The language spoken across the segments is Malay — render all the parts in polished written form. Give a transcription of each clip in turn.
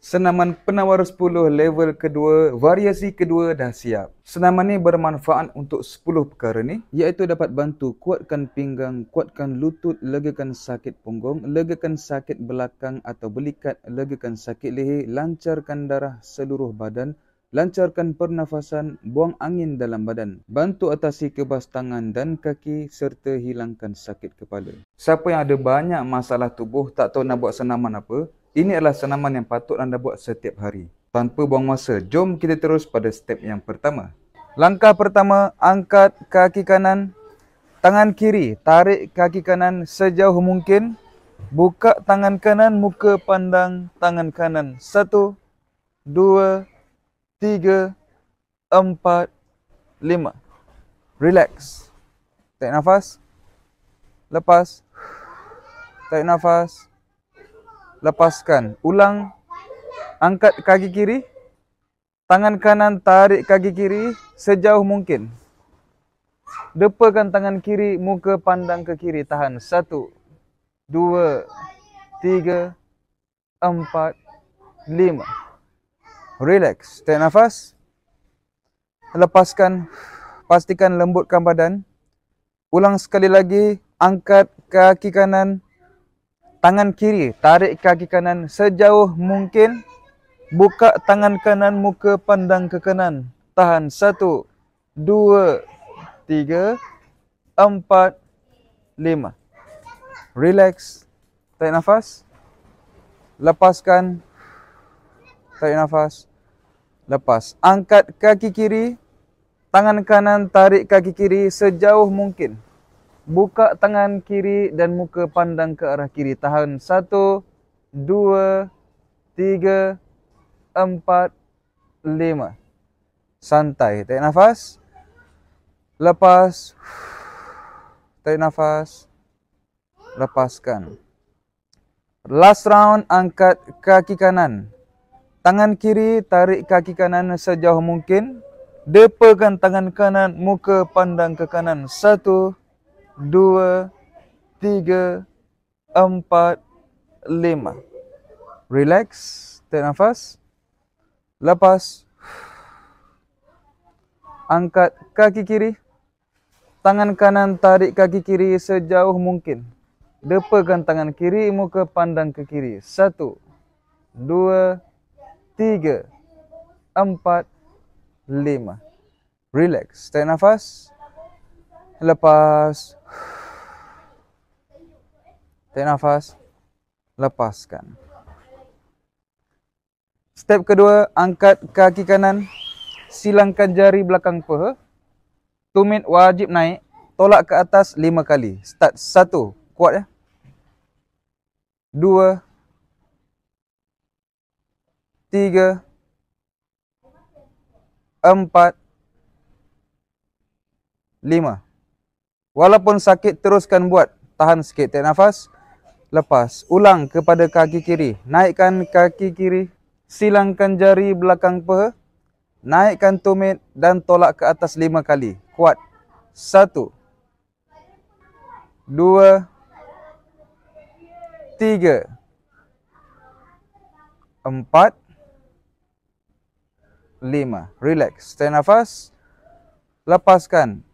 Senaman penawar 10 level kedua, variasi kedua dah siap. Senaman ni bermanfaat untuk 10 perkara ni, iaitu dapat bantu kuatkan pinggang, kuatkan lutut, legakan sakit punggung, legakan sakit belakang atau belikat, legakan sakit leher, lancarkan darah seluruh badan, lancarkan pernafasan, buang angin dalam badan, bantu atasi kebas tangan dan kaki serta hilangkan sakit kepala. Siapa yang ada banyak masalah tubuh, tak tahu nak buat senaman apa, ini adalah senaman yang patut anda buat setiap hari. Tanpa buang masa, jom kita terus pada step yang pertama. Langkah pertama, angkat kaki kanan, tangan kiri, tarik kaki kanan sejauh mungkin. Buka tangan kanan, muka pandang tangan kanan. 1, 2, 3, 4, 5. Relax. Tarik nafas. Lepas. Tarik nafas. Lepaskan. Ulang. Angkat kaki kiri. Tangan kanan tarik kaki kiri sejauh mungkin. Depakan tangan kiri, muka pandang ke kiri. Tahan. 1, 2, 3, 4, 5. Relax. Tarik nafas. Lepaskan. Pastikan lembutkan badan. Ulang sekali lagi. Angkat kaki kanan. Tangan kiri, tarik kaki kanan sejauh mungkin. Buka tangan kanan, muka pandang ke kanan. Tahan. 1, 2, 3, 4, 5. Relax. Tarik nafas. Lepaskan. Tarik nafas. Lepas. Angkat kaki kiri. Tangan kanan tarik kaki kiri sejauh mungkin. Buka tangan kiri dan muka pandang ke arah kiri. Tahan. 1, 2, 3, 4, 5. Santai. Tarik nafas. Lepas. Tarik nafas. Lepaskan. Last round, angkat kaki kanan. Tangan kiri, tarik kaki kanan sejauh mungkin. Depakan tangan kanan, muka pandang ke kanan. 1, 2, 3, 4, 5. Relax. Tarik nafas. Lepas. Angkat kaki kiri. Tangan kanan tarik kaki kiri sejauh mungkin. Depakan tangan kiri, muka pandang ke kiri. 1, 2, 3, 4, 5. Relax. Tarik nafas. Lepas. Tarik nafas. Lepaskan. Step kedua, angkat kaki kanan. Silangkan jari belakang paha. Tumit wajib naik. Tolak ke atas 5 kali. Start. 1. Kuat ya. 2, 3, 4, 5. Walaupun sakit, teruskan buat. Tahan sikit. Tarik nafas. Lepas. Ulang kepada kaki kiri. Naikkan kaki kiri. Silangkan jari belakang paha. Naikkan tumit dan tolak ke atas 5 kali. Kuat. 1, 2, 3, 4, 5. Relax. Tarik nafas. Lepaskan.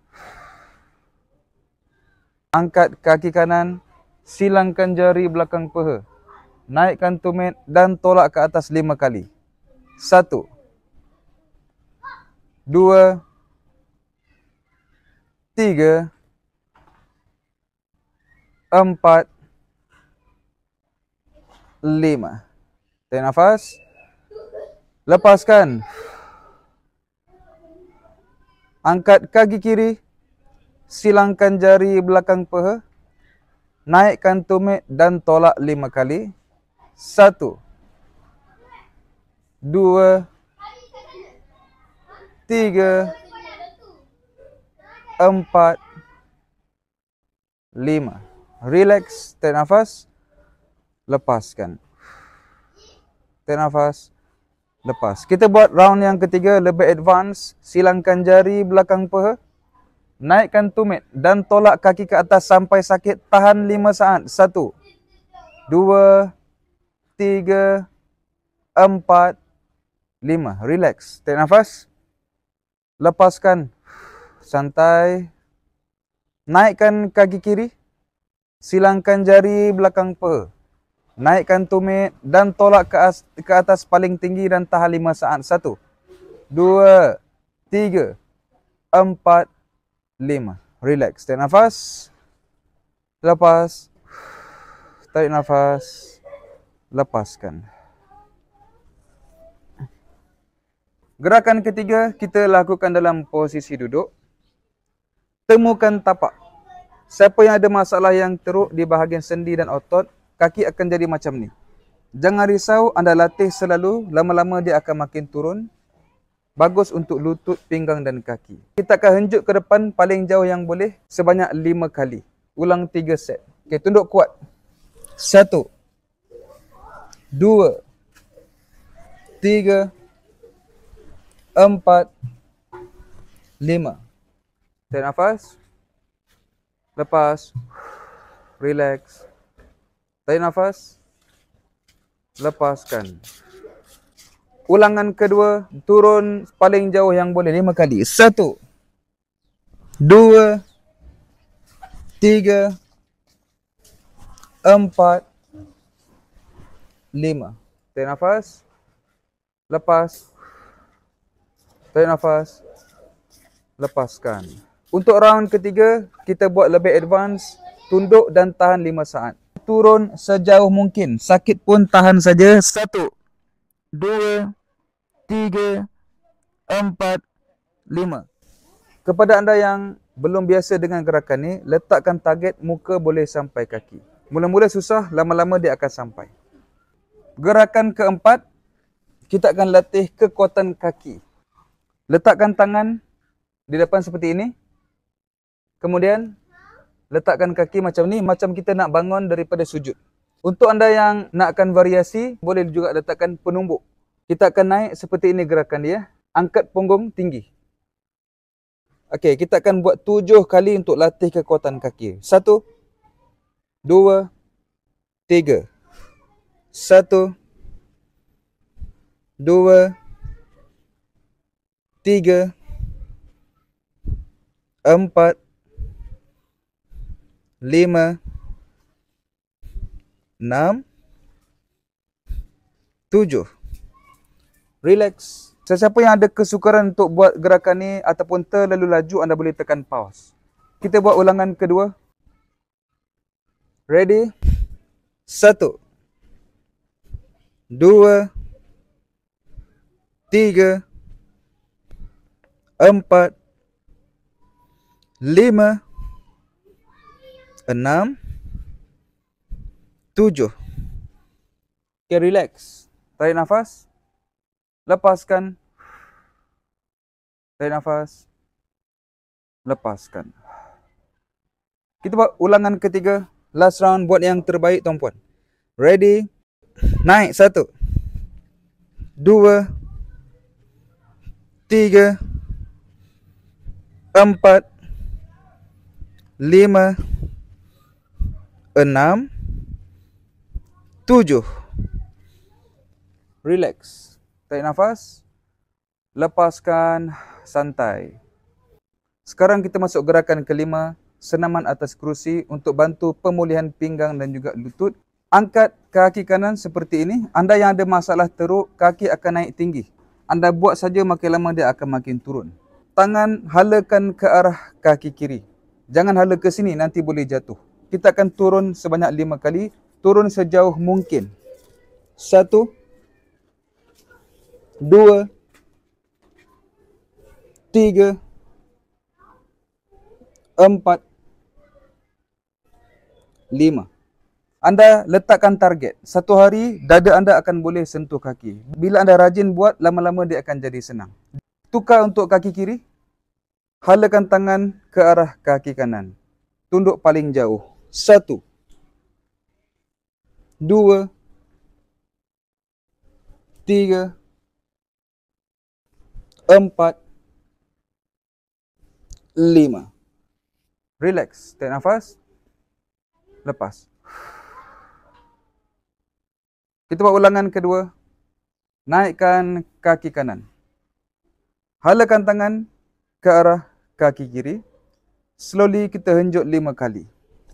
Angkat kaki kanan. Silangkan jari belakang paha. Naikkan tumit dan tolak ke atas 5 kali. 1, 2, 3, 4, 5. Tarik nafas. Lepaskan. Angkat kaki kiri. Silangkan jari belakang paha. Naikkan tumit dan tolak 5 kali. 1, 2, 3, 4, 5. Relax. Tarik nafas. Lepaskan. Tarik nafas. Lepas. Kita buat round yang ketiga, lebih advance. Silangkan jari belakang paha. Naikkan tumit dan tolak kaki ke atas sampai sakit. Tahan 5 saat. 1, 2, 3, 4, 5. Relax. Tarik nafas. Lepaskan. Santai. Naikkan kaki kiri. Silangkan jari belakang pe. Naikkan tumit dan tolak ke atas paling tinggi dan tahan 5 saat. 1, 2, 3, 4, 5. Relax. Tarik nafas. Lepas. Tarik nafas. Lepaskan. Gerakan ketiga kita lakukan dalam posisi duduk. Temukan tapak. Siapa yang ada masalah yang teruk di bahagian sendi dan otot, kaki akan jadi macam ni. Jangan risau, anda latih selalu, lama-lama dia akan makin turun. Bagus untuk lutut, pinggang dan kaki. Kita akan henjuk ke depan paling jauh yang boleh sebanyak 5 kali. Ulang 3 set. Okey, tunduk kuat. 1, 2, 3, 4, 5. Tarik nafas. Lepas. Relax. Tarik nafas. Lepaskan. Ulangan kedua, turun paling jauh yang boleh 5 kali. 1, 2, 3, 4, 5. Tarik nafas. Lepas. Tarik nafas. Lepaskan. Untuk round ketiga, kita buat lebih advance. Tunduk dan tahan 5 saat. Turun sejauh mungkin. Sakit pun tahan saja. 1, 2, 3, 4, 5. Kepada anda yang belum biasa dengan gerakan ni, letakkan target muka boleh sampai kaki. Mula-mula susah, lama-lama dia akan sampai. Gerakan keempat, kita akan latih kekuatan kaki. Letakkan tangan di depan seperti ini. Kemudian, letakkan kaki macam ni, macam kita nak bangun daripada sujud. Untuk anda yang nakkan variasi, boleh juga letakkan penumbuk. Kita akan naik seperti ini gerakan dia. Angkat punggung tinggi. Okey, kita akan buat 7 kali untuk latih kekuatan kaki. 1, 2, 3. 1, 2, 3, 4, 5, 6, 7. Relax. Sesiapa yang ada kesukaran untuk buat gerakan ni ataupun terlalu laju, anda boleh tekan pause. Kita buat ulangan kedua. Ready? 1, 2, 3, 4, 5, 6, 7. Okay, relax. Tarik nafas. Lepaskan. Tarik nafas. Lepaskan. Kita buat ulangan ketiga. Last round, buat yang terbaik tuan-puan. Ready? Naik. 1, 2, 3, 4, 5, 6, 7. Relax. Tarik nafas. Lepaskan. Santai. Sekarang kita masuk gerakan kelima. Senaman atas kerusi untuk bantu pemulihan pinggang dan juga lutut. Angkat kaki kanan seperti ini. Anda yang ada masalah teruk, kaki akan naik tinggi. Anda buat saja, makin lama dia akan makin turun. Tangan halakan ke arah kaki kiri. Jangan hala ke sini, nanti boleh jatuh. Kita akan turun sebanyak 5 kali. Turun sejauh mungkin. 1, 2, 3, 4, 5. Anda letakkan target. Satu hari, dada anda akan boleh sentuh kaki. Bila anda rajin buat, lama-lama dia akan jadi senang. Tukar untuk kaki kiri. Halakan tangan ke arah kaki kanan. Tunduk paling jauh. 1, 2, 3, 4, 5. Relax. Tarik nafas. Lepas. Kita buat ulangan kedua. Naikkan kaki kanan. Halakan tangan ke arah kaki kiri. Slowly kita henjut 5 kali.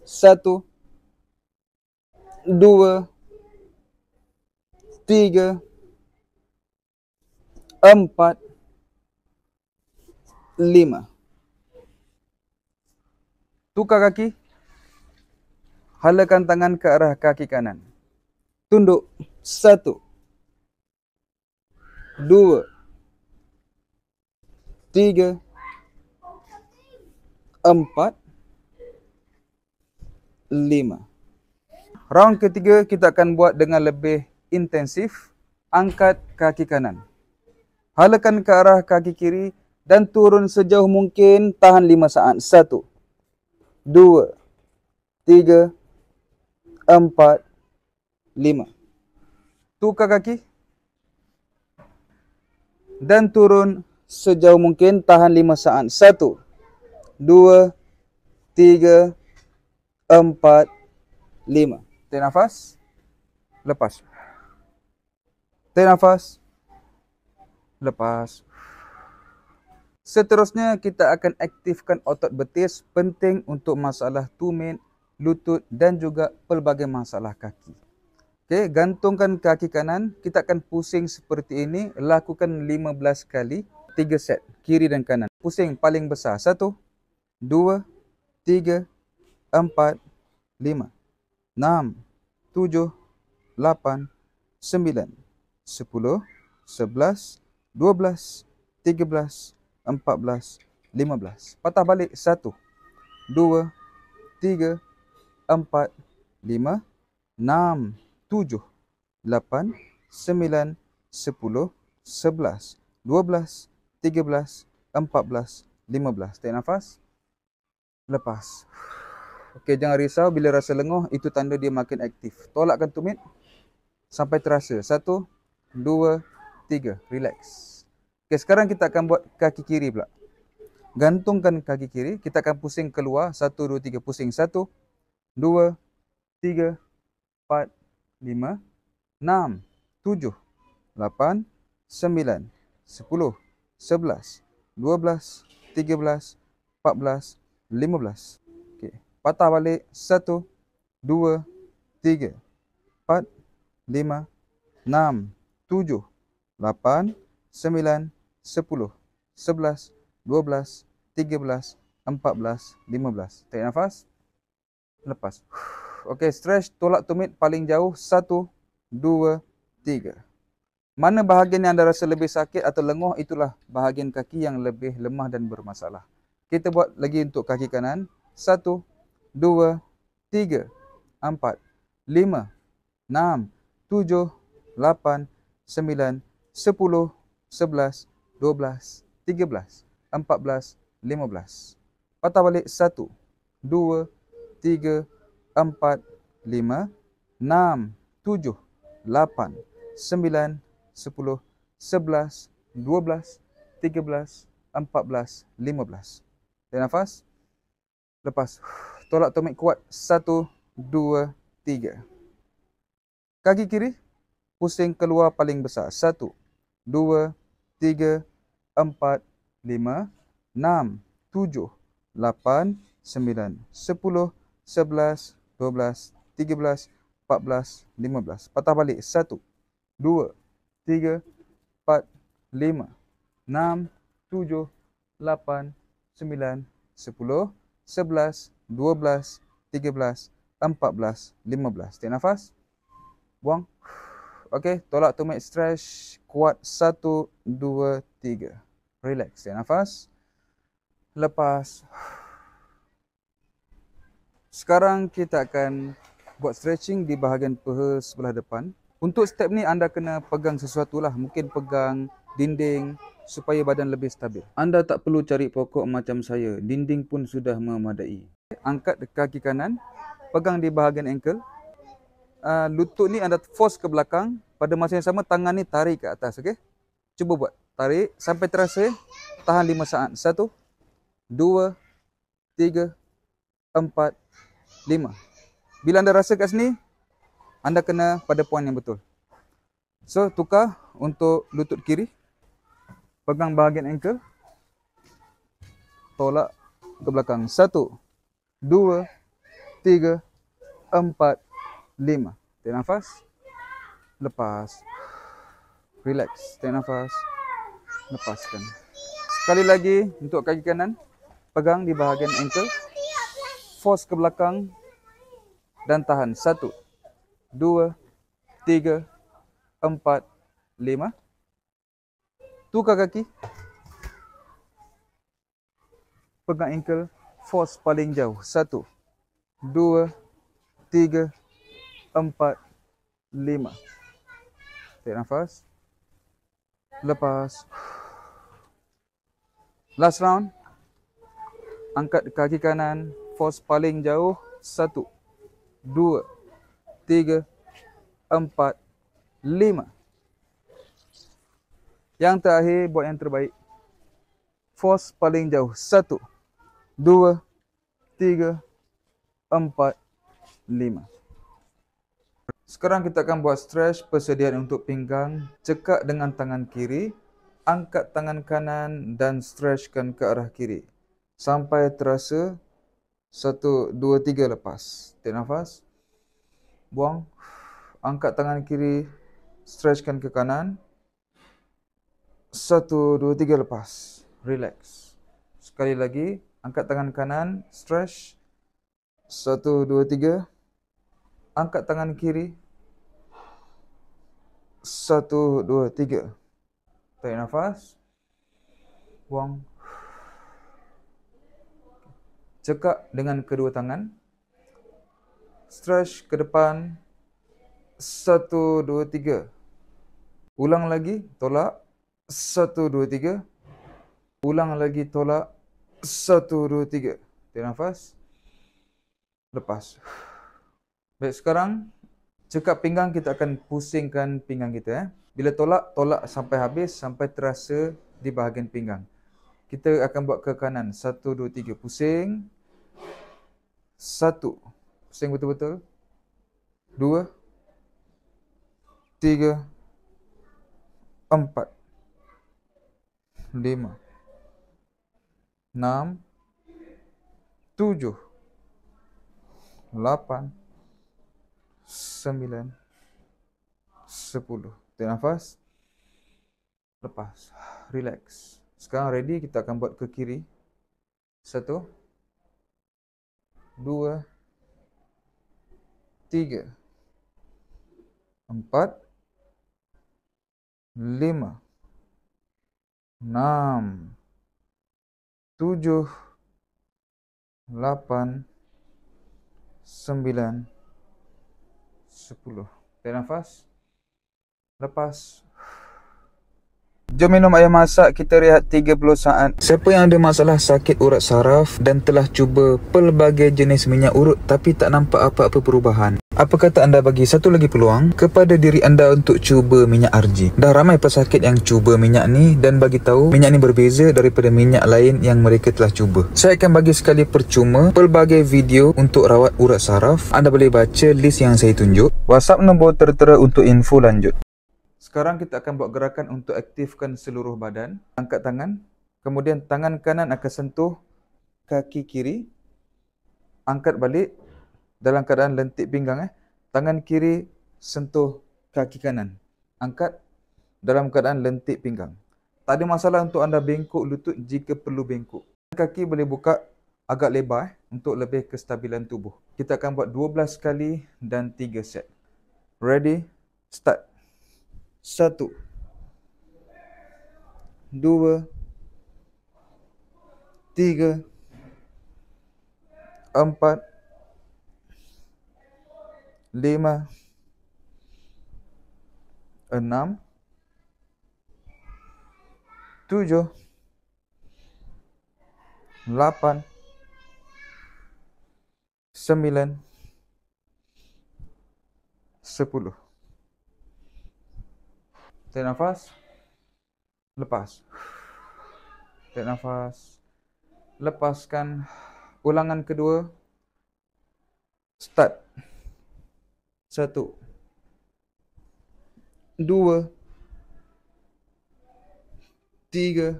1, 2, 3, 4, 5. Tukar kaki. Halakan tangan ke arah kaki kanan. Tunduk. 1, 2, 3, 4, 5. Round ketiga kita akan buat dengan lebih intensif. Angkat kaki kanan. Halakan ke arah kaki kiri dan turun sejauh mungkin. Tahan 5 saat. 1, 2, 3, 4, 5. Tukar kaki. Dan turun sejauh mungkin. Tahan 5 saat. 1, 2, 3, 4, 5. Tarik nafas. Lepas. Tarik nafas. Lepas. Seterusnya kita akan aktifkan otot betis. Penting untuk masalah tumit, lutut dan juga pelbagai masalah kaki. Okey, gantungkan kaki kanan. Kita akan pusing seperti ini. Lakukan 15 kali. 3 set. Kiri dan kanan. Pusing paling besar. 1, 2, 3, 4, 5, 6, 7, 8, 9, 10, 11, 12, 13, 14, 15. Patah balik. 1, 2, 3, 4, 5, 6, 7, 8, 9, 10, 11, 12, 13, 14, 15. Tarik nafas. Lepas. Okey, jangan risau bila rasa lenguh, itu tanda dia makin aktif. Tolakkan tumit sampai terasa. 1, 2, 3. Relax. Okey, sekarang kita akan buat kaki kiri pula. Gantungkan kaki kiri. Kita akan pusing keluar. 1, 2, 3. Pusing. 1, 2, 3, 4, 5, 6, 7, 8, 9, 10, 11, 12, 13, 14, 15. Okey. Patah balik. 1, 2, 3, 4, 5, 6, 7, 8, 9, 10, 11, 12, 13, 14, 15. Tarik nafas. Lepas. Okey, stretch. Tolak tumit paling jauh. 1, 2, 3. Mana bahagian yang anda rasa lebih sakit atau lenguh, itulah bahagian kaki yang lebih lemah dan bermasalah. Kita buat lagi untuk kaki kanan. 1, 2, 3, 4, 5, 6, 7, 8, 9, 10, 11, 12, 13, 14, 15. Patah balik. 1, 2, 3, 4, 5, 6, 7, 8, 9, 10, 11, 12, 13, 14, 15. Tarik nafas. Lepas. Tolak tumit kuat. 1, 2, 3. Kaki kiri. Pusing keluar paling besar. 1, 2, 3, 4, 5, 6, 7, 8, 9, 10, 11, 12, 13, 14, 15. Patah balik. 1, 2, 3, 4, 5, 6, 7, 8, 9, 10, 11, 12, 13, 14, 15. Tarik nafas. Buang. Okey, tolak tumit stretch kuat. 1, 2, 3. Relax. Tarik nafas. Lepas. Sekarang kita akan buat stretching di bahagian peha sebelah depan. Untuk step ni anda kena pegang sesuatu lah. Mungkin pegang dinding supaya badan lebih stabil. Anda tak perlu cari pokok macam saya. Dinding pun sudah memadai. Angkat kaki kanan. Pegang di bahagian ankle. Lutut ni anda force ke belakang. Pada masa yang sama tangan ni tarik ke atas. Okay? Cuba buat. Tarik sampai terasa. Tahan 5 saat. 1, 2, 3, 4, 5. Bila anda rasa kat sini, anda kena pada poin yang betul. So, tukar untuk lutut kiri. Pegang bahagian ankle. Tolak ke belakang. 1, 2, 3, 4, 5. Tarik nafas. Lepas. Relax. Tarik nafas. Lepaskan. Sekali lagi untuk kaki kanan. Pegang di bahagian ankle. Force ke belakang. Dan tahan. 1, 2, 3, 4, 5. Tukar kaki. Pegang ankle. Force paling jauh. 1, 2, 3, 4, 5. Tarik nafas. Lepas. Last round. Angkat kaki kanan. Force paling jauh. 1, 2, 3, 4, 5. Yang terakhir, buat yang terbaik. Force paling jauh. 1, 2, 3, 4, 5. Sekarang kita akan buat stretch persediaan untuk pinggang. Cekak dengan tangan kiri. Angkat tangan kanan dan stretchkan ke arah kiri. Sampai terasa 1, 2, 3 lepas. Tarik nafas. Buang. Angkat tangan kiri. Stretchkan ke kanan. 1, 2, 3 lepas. Relax. Sekali lagi. Angkat tangan kanan. Stretch. 1, 2, 3. Angkat tangan kiri. 1, 2, 3. Tarik nafas. Buang. Cekak dengan kedua tangan. Stretch ke depan. 1, 2, 3. Ulang lagi. Tolak. 1, 2, 3. Ulang lagi. Tolak. 1, 2, 3. Tarik nafas. Lepas. Baik, sekarang cekak pinggang, kita akan pusingkan pinggang kita. Bila tolak sampai habis, sampai terasa di bahagian pinggang. Kita akan buat ke kanan. 1, 2, 3. Pusing. 1. Pusing betul-betul. 2, 3, 4, 5, 6, 7, 8, 9, 10. Tarik nafas. Lepas. Relax. Sekarang ready, kita akan buat ke kiri. 1, 2, 3, 4, 5, 6, 7, 8, 9, 10. Tarik nafas. Lepas. Jom minum air masak, kita rehat 30 saat. Siapa yang ada masalah sakit urat saraf dan telah cuba pelbagai jenis minyak urut tapi tak nampak apa-apa perubahan, apa kata anda bagi satu lagi peluang kepada diri anda untuk cuba minyak RG? Dah ramai pesakit yang cuba minyak ni dan bagi tahu minyak ni berbeza daripada minyak lain yang mereka telah cuba. Saya akan bagi sekali percuma pelbagai video untuk rawat urat saraf. Anda boleh baca list yang saya tunjuk. WhatsApp nombor tertera untuk info lanjut. Sekarang kita akan buat gerakan untuk aktifkan seluruh badan. Angkat tangan. Kemudian tangan kanan akan sentuh kaki kiri. Angkat balik dalam keadaan lentik pinggang. Tangan kiri sentuh kaki kanan. Angkat dalam keadaan lentik pinggang. Tak ada masalah untuk anda bengkok lutut jika perlu bengkok. Kaki boleh buka agak lebar untuk lebih kestabilan tubuh. Kita akan buat 12 kali dan 3 set. Ready? Start. 1, 2, 3, 4, 5, 6, 7, 8, 9, 10. Tarik nafas. Lepas. Tarik nafas. Lepaskan. Ulangan kedua. Start. 1, 2, 3,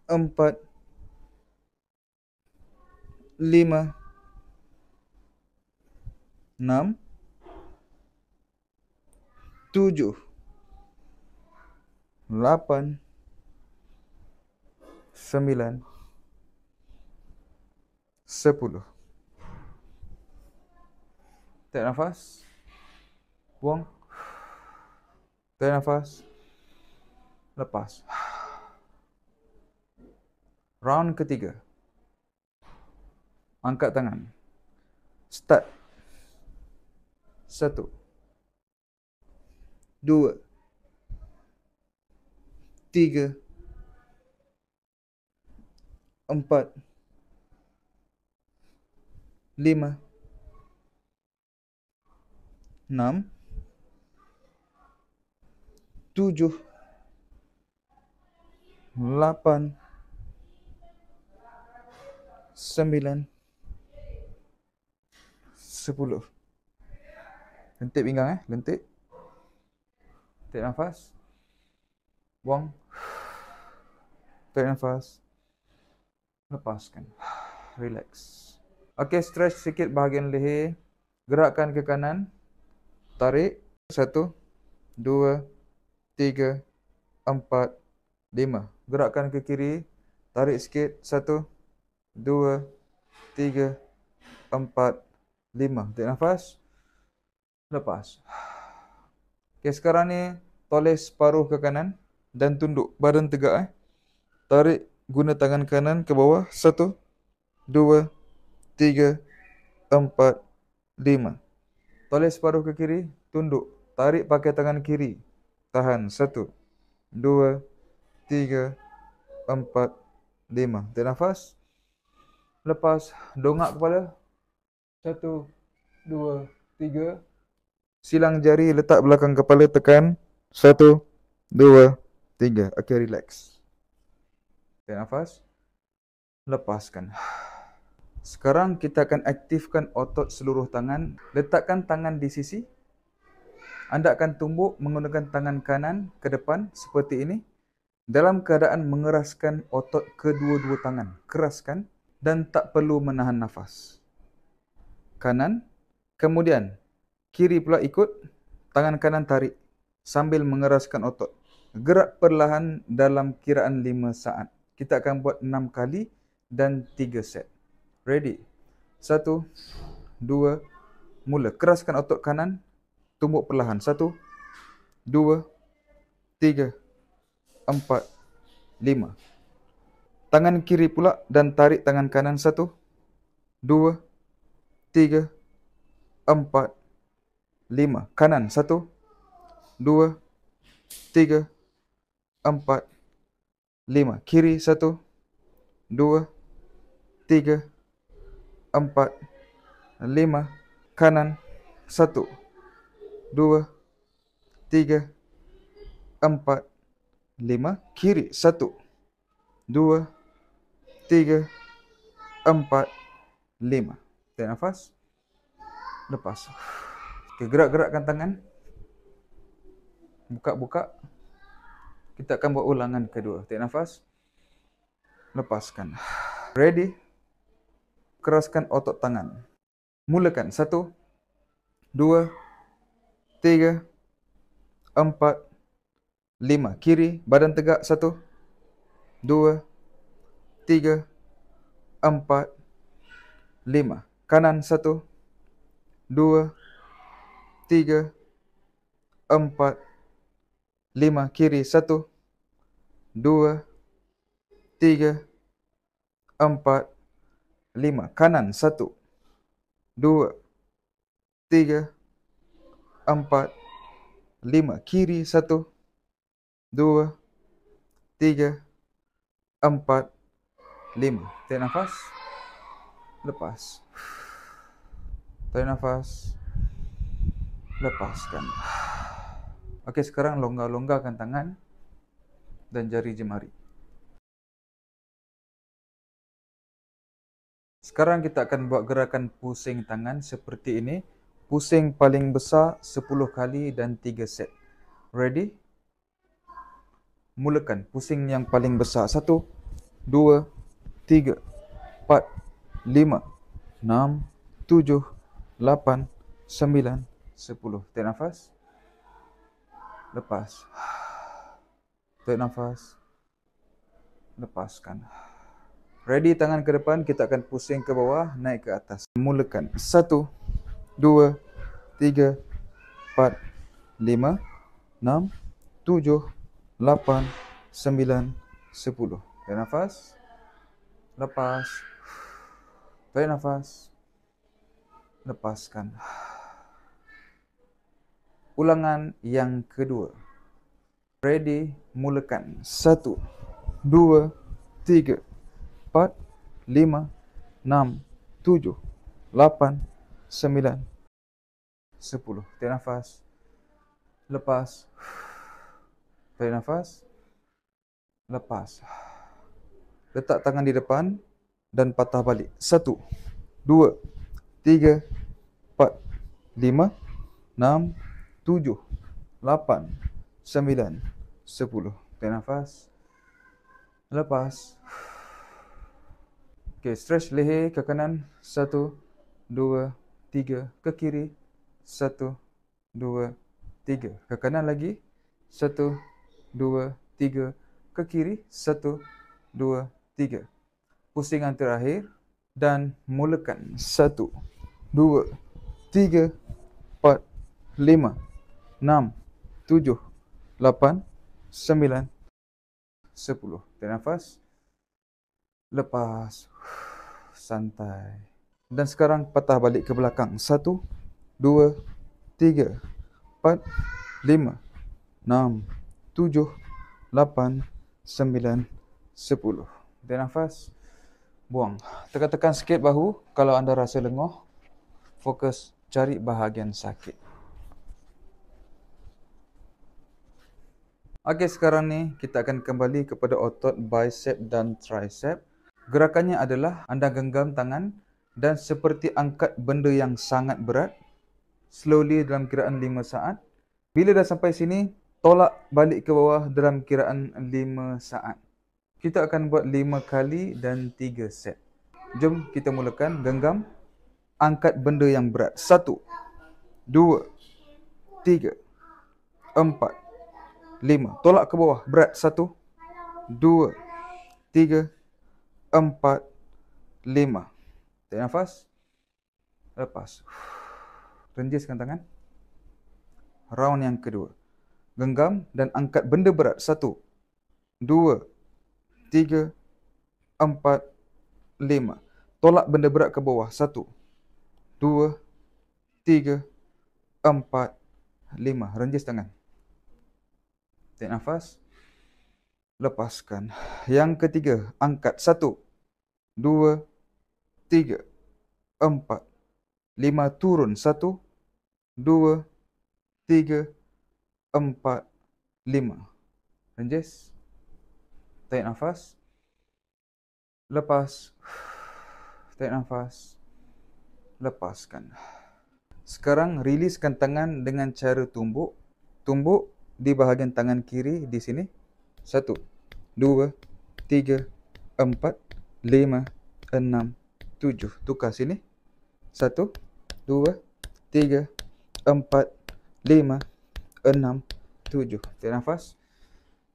4, 5, 6, 7, 8, 9, 10. Tarik nafas. Buang. Tarik nafas. Lepas. Round ketiga. Angkat tangan. Start. 1, 2, 3, 4, 5, 6, 7, 8, 9, 10. Lentik pinggang lentik. Tarik nafas. Buang. Tarik nafas. Lepaskan. Relax. Okey, stretch sikit bahagian leher. Gerakkan ke kanan. Tarik. 1, 2, 3, 4, 5. Gerakkan ke kiri. Tarik sikit. 1, 2, 3, 4, 5. Tarik nafas. Lepas. Okey, sekarang ni toles paruh ke kanan dan tunduk. Badan tegak. Tarik guna tangan kanan ke bawah. 1, 2, 3, 4, 5. Toles paruh ke kiri. Tunduk. Tarik pakai tangan kiri. Tahan. 1, 2, 3, 4, 5. Tarik nafas. Lepas. Dongak kepala. 1, 2, 3. Silang jari letak belakang kepala, tekan. 1, 2, 3. Okey, relax. Tarik nafas. Lepaskan. Sekarang kita akan aktifkan otot seluruh tangan. Letakkan tangan di sisi. Anda akan tumbuk menggunakan tangan kanan ke depan seperti ini. Dalam keadaan mengeraskan otot kedua-dua tangan. Keraskan dan tak perlu menahan nafas. Kanan. Kemudian kiri pula ikut. Tangan kanan tarik sambil mengeraskan otot. Gerak perlahan dalam kiraan 5 saat. Kita akan buat 6 kali dan 3 set. Ready? 1, 2, mula. Keraskan otot kanan. Tumbuk perlahan. 1, 2, 3, 4, 5. Tangan kiri pula dan tarik tangan kanan. 1, 2, 3, 4, 5. Kanan. 1, 2, 3, 4, 5. Kiri. 1, 2, 3, 4, 5. Kanan. 1, 2, 3, 4, 5. Kiri. 1, 2, 3, 4, 5. Tarik nafas. Lepas. Okay, gerak-gerakkan tangan. Buka-buka. Kita akan buat ulangan kedua. Tarik nafas. Lepaskan. Ready? Keraskan otot tangan. Mulakan. 1, 2, 3, 4, 5. Kiri. Badan tegak. 1, 2, 3, 4, 5. Kanan. 1, 2, 3, 4, 5. Kiri. 1, 2, 3, 4, 5. Kanan. 1, 2, 3, 4, 5. Kiri. 1, 2, 3, 4, 5. Tarik nafas. Lepas. Tarik nafas. Lepaskan. Okey, sekarang longgar-longgarkan tangan dan jari jemari. Sekarang kita akan buat gerakan pusing tangan seperti ini Pusing paling besar 10 kali dan 3 set. Ready? Mulakan pusing yang paling besar. 1, 2, 3, 4, 5, 6, 7, 8, 9, 10. Tarik nafas. Lepas. Tarik nafas. Lepaskan. Ready, tangan ke depan. Kita akan pusing ke bawah, naik ke atas. Mulakan. 1, 2, 3, 4, 5, 6, 7, 8, 9, 10. Tarik nafas. Lepas. Tarik nafas. Lepaskan. Ulangan yang kedua. Ready, mulakan. 1, 2, 3, 4, 5, 6, 7, 8, 9, 10. Tarik nafas. Lepas. Tarik nafas. Lepas. Letak tangan di depan dan patah balik. 1, 2, 3, 4, 5, 6, 7, 8, 9, 10. Tarik nafas. Lepas. Okey, stretch leher ke kanan. 1, 2, 3. Ke kiri. 1, 2, 3. Ke kanan lagi. 1, 2, 3. Ke kiri. 1, 2, 3. Pusingan terakhir dan mulakan. 1, 2, 3, 4, 5, 6, 7, 8, 9, 10. Tarik nafas. Lepas. Santai. Dan sekarang patah balik ke belakang. 1, 2, 3, 4, 5, 6, 7, 8, 9, 10. Tarik nafas. Buang. Tekan-tekan sikit bahu. Kalau anda rasa lenguh, fokus cari bahagian sakit. Okey, sekarang ni kita akan kembali kepada otot bicep dan tricep. Gerakannya adalah anda genggam tangan dan seperti angkat benda yang sangat berat. Slowly dalam kiraan 5 saat. Bila dah sampai sini, tolak balik ke bawah dalam kiraan 5 saat. Kita akan buat 5 kali dan 3 set. Jom kita mulakan. Genggam. Angkat benda yang berat. 1, 2, 3, 4, 5. Tolak ke bawah. Berat. 1, 2, 3, 4, 5. Tarik nafas. Lepas. Renjiskan tangan. Round yang kedua. Genggam dan angkat benda berat. 1, 2, 3, 4, 5. Tolak benda berat ke bawah. 1, 2, 3, 4, 5. Renjis tangan. Tarik nafas. Lepaskan. Yang ketiga. Angkat. 1, 2, 3, 4, 5. Turun. 1, 2, 3, 4, 5. Renjis. Tarik nafas. Lepas. Tarik nafas. Lepaskan. Sekarang riliskan tangan dengan cara tumbuk. Tumbuk di bahagian tangan kiri di sini. 1, 2, 3, 4, 5, 6, 7. Tukar sini. 1, 2, 3, 4, 5, 6, 7. Tarik nafas.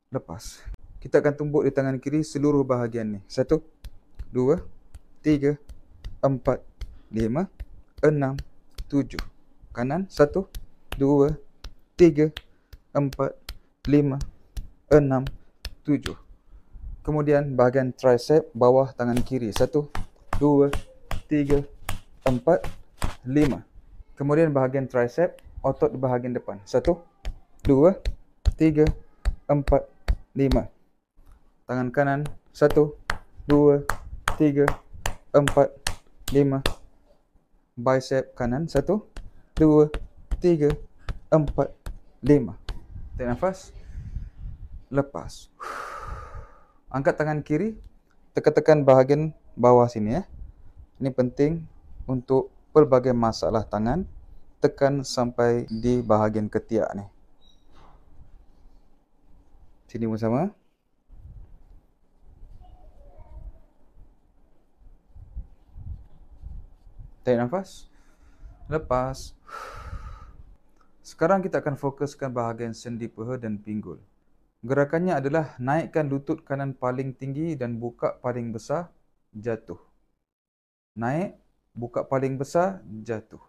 Lepas. Kita akan tumbuk di tangan kiri seluruh bahagian ni. 1, 2, 3, 4, 5, 6, 7. Kanan. 1, 2, 3, 4, 5, 6, 7. Kemudian bahagian tricep bawah tangan kiri. 1, 2, 3, 4, 5. Kemudian bahagian tricep otot di bahagian depan. 1, 2, 3, 4, 5. Tangan kanan. 1, 2, 3, 4, 5. Bicep kanan. 1, 2, 3, 4, 5. Tarik nafas. Lepas. Angkat tangan kiri. Tekan-tekan bahagian bawah sini ya. Ini penting untuk pelbagai masalah tangan. tekan sampai di bahagian ketiak ni. Sini pun sama. Tarik nafas. Lepas. Sekarang kita akan fokuskan bahagian sendi paha dan pinggul. Gerakannya adalah naikkan lutut kanan paling tinggi dan buka paling besar, jatuh. Naik, buka paling besar, jatuh.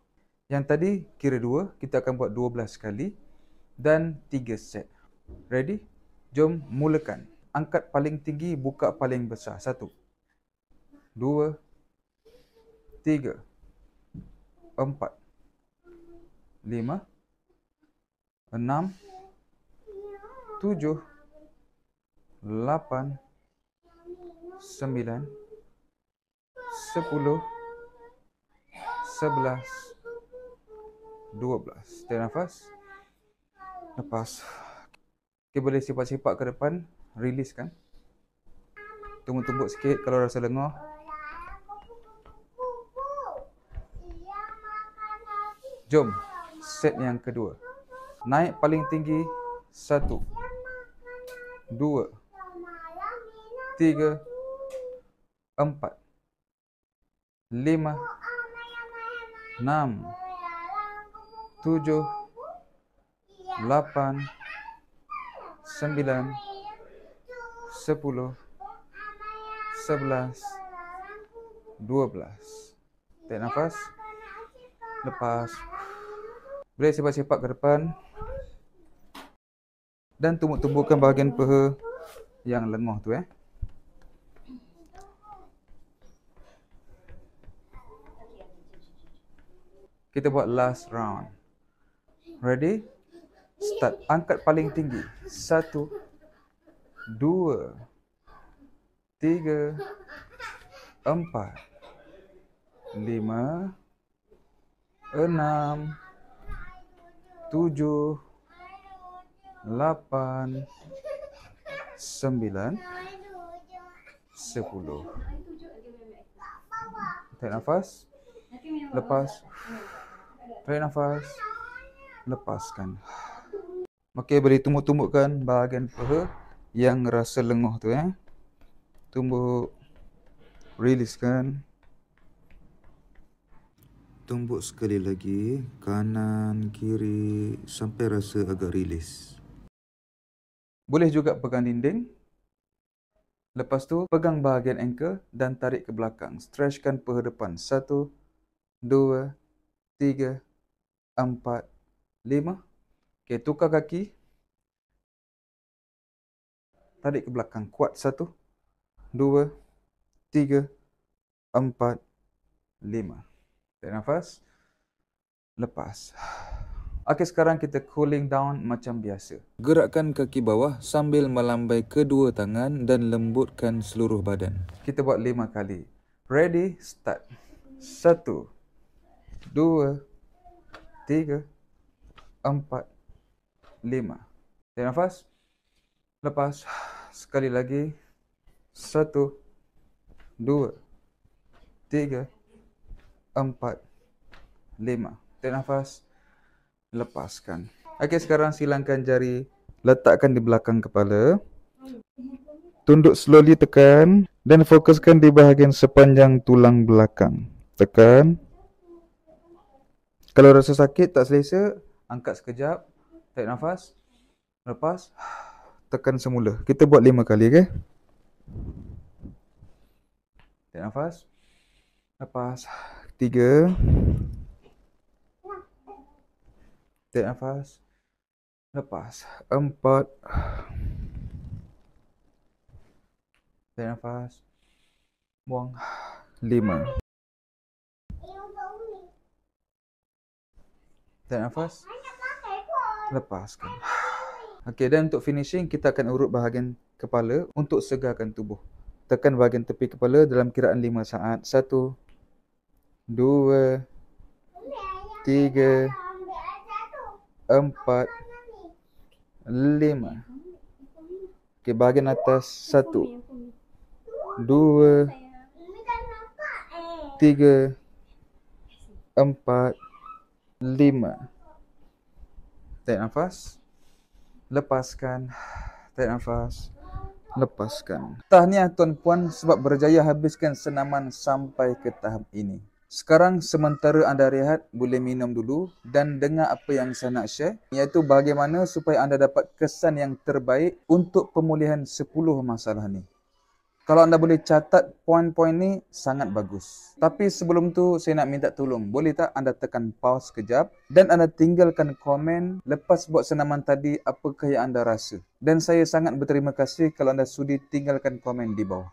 Yang tadi kira 2, kita akan buat 12 kali dan 3 set. Ready? Jom mulakan. Angkat paling tinggi, buka paling besar. 1, 2, 3, 4, 5, 6, 7, 8, 9, 10, 11, 12. Tarik nafas. Lepas. Okay, boleh sipak-sipak ke depan. Release kan. Tumbuk-tumbuk sikit kalau rasa lengah. Jom. Set yang kedua. Naik paling tinggi. 1, 2, 3, 4, 5, 6, 7, 8, 9, 10, 11, 12. Tarik nafas. Lepas. Boleh sipak-sipak ke depan. Dan tumbuk-tumbukkan bahagian paha yang lenguh tu Kita buat last round. Ready? Start. Angkat paling tinggi. 1, 2, 3, 4, 5, 6, 7, 8, 9, 10. Tarik nafas. Lepas. Tarik nafas. Lepaskan. Okey, boleh tumbuk-tumbukkan bahagian paha yang rasa lenguh tu Tumbuk. Releasekan. Tumbuk sekali lagi. Kanan, kiri sampai rasa agak release. Boleh juga pegang dinding. Lepas tu, pegang bahagian ankle dan tarik ke belakang. Stretchkan paha depan. 1, 2, 3, 4, 5. Okey, tukar kaki. Tarik ke belakang. Kuat. 1, 2, 3, 4, 5. Tarik nafas. Lepas. Okey, sekarang kita cooling down macam biasa. Gerakkan kaki bawah sambil melambai kedua tangan dan lembutkan seluruh badan. Kita buat 5 kali. Ready, start. 1, 2, 3, 4, 5. Tarik nafas. Lepas. Sekali lagi. 1, 2, 3, 4, 5. Tarik nafas. Lepaskan. Okey, sekarang silangkan jari. Letakkan di belakang kepala. Tunduk slowly, tekan. Dan fokuskan di bahagian sepanjang tulang belakang. Tekan. Kalau rasa sakit, tak selesa, angkat sekejap. Tarik nafas. Lepas. Tekan semula. Kita buat 5 kali, okey? Tarik nafas. Lepas. 3. Tarik nafas. Lepas. 4. Tarik nafas. Buang. 5. Tarik nafas. Lepaskan. Okey, dan untuk finishing, kita akan urut bahagian kepala untuk segarkan tubuh. Tekan bahagian tepi kepala dalam kiraan 5 saat. 1, 2, 3, 4, 5. Okey, bahagian atas. 1, 2, 3, 4, 5. Tarik nafas. Lepaskan. Tarik nafas. Lepaskan. Tahniah tuan-puan sebab berjaya habiskan senaman sampai ke tahap ini. Sekarang sementara anda rehat, boleh minum dulu dan dengar apa yang saya nak share, iaitu bagaimana supaya anda dapat kesan yang terbaik untuk pemulihan 10 masalah ni. Kalau anda boleh catat poin-poin ni, sangat bagus. Tapi sebelum tu, saya nak minta tolong. Boleh tak anda tekan pause sekejap dan anda tinggalkan komen lepas buat senaman tadi apakah yang anda rasa. Dan saya sangat berterima kasih kalau anda sudi tinggalkan komen di bawah.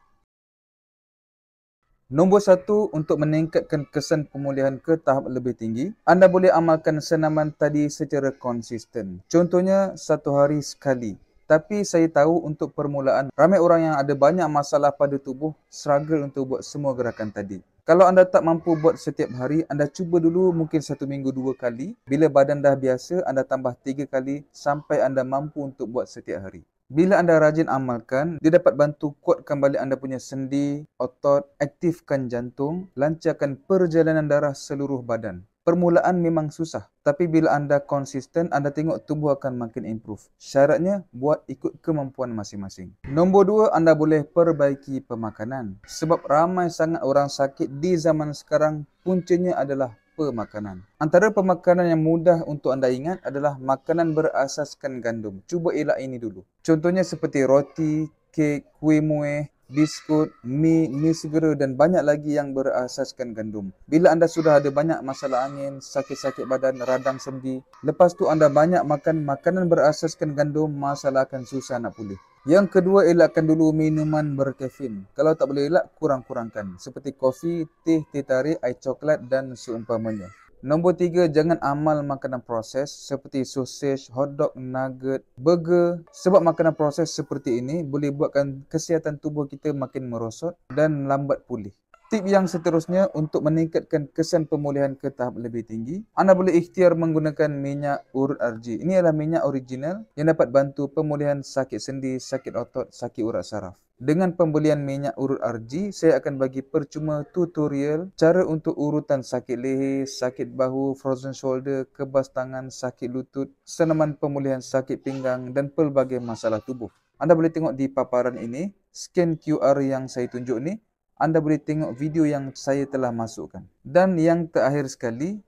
Nombor 1, untuk meningkatkan kesan pemulihan ke tahap lebih tinggi, anda boleh amalkan senaman tadi secara konsisten. Contohnya, 1 hari sekali. Tapi saya tahu untuk permulaan, ramai orang yang ada banyak masalah pada tubuh struggle untuk buat semua gerakan tadi. Kalau anda tak mampu buat setiap hari, anda cuba dulu mungkin 1 minggu 2 kali. Bila badan dah biasa, anda tambah 3 kali sampai anda mampu untuk buat setiap hari. Bila anda rajin amalkan, dia dapat bantu kuatkan balik anda punya sendi, otot, aktifkan jantung, lancarkan perjalanan darah seluruh badan. Permulaan memang susah, tapi bila anda konsisten, anda tengok tubuh akan makin improve. Syaratnya, buat ikut kemampuan masing-masing. Nombor 2, anda boleh perbaiki pemakanan. Sebab ramai sangat orang sakit di zaman sekarang, puncanya adalah pemakanan. Antara pemakanan yang mudah untuk anda ingat adalah makanan berasaskan gandum. Cuba elak ini dulu. Contohnya seperti roti, kek, kuih muih, biskut, mi segera dan banyak lagi yang berasaskan gandum. Bila anda sudah ada banyak masalah angin, sakit-sakit badan, radang sendi, lepas tu anda banyak makan makanan berasaskan gandum, masalah akan susah nak pulih. Yang kedua, elakkan dulu minuman berkafein. Kalau tak boleh elak, kurang-kurangkan. Seperti kopi, teh tarik, air coklat dan seumpamanya. Nombor 3, jangan amal makanan proses seperti sausage, hotdog, nugget, burger. Sebab makanan proses seperti ini boleh buatkan kesihatan tubuh kita makin merosot dan lambat pulih. Tip yang seterusnya untuk meningkatkan kesan pemulihan ke tahap lebih tinggi, anda boleh ikhtiar menggunakan minyak urut RG. Ini adalah minyak original yang dapat bantu pemulihan sakit sendi, sakit otot, sakit urat saraf. Dengan pembelian minyak urut RG, saya akan bagi percuma tutorial cara untuk urutan sakit leher, sakit bahu, frozen shoulder, kebas tangan, sakit lutut, senaman pemulihan sakit pinggang dan pelbagai masalah tubuh. Anda boleh tengok di paparan ini, scan QR yang saya tunjuk ni. Anda boleh tengok video yang saya telah masukkan. Dan yang terakhir sekali,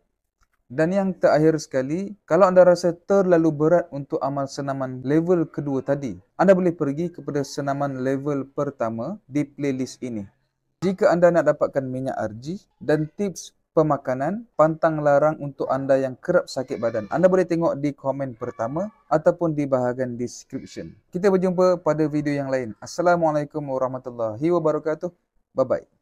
kalau anda rasa terlalu berat untuk amal senaman level kedua tadi, anda boleh pergi kepada senaman level pertama di playlist ini. Jika anda nak dapatkan minyak RG dan tips pemakanan, pantang larang untuk anda yang kerap sakit badan, anda boleh tengok di komen pertama ataupun di bahagian description. Kita berjumpa pada video yang lain. Assalamualaikum warahmatullahi wabarakatuh. Bye-bye.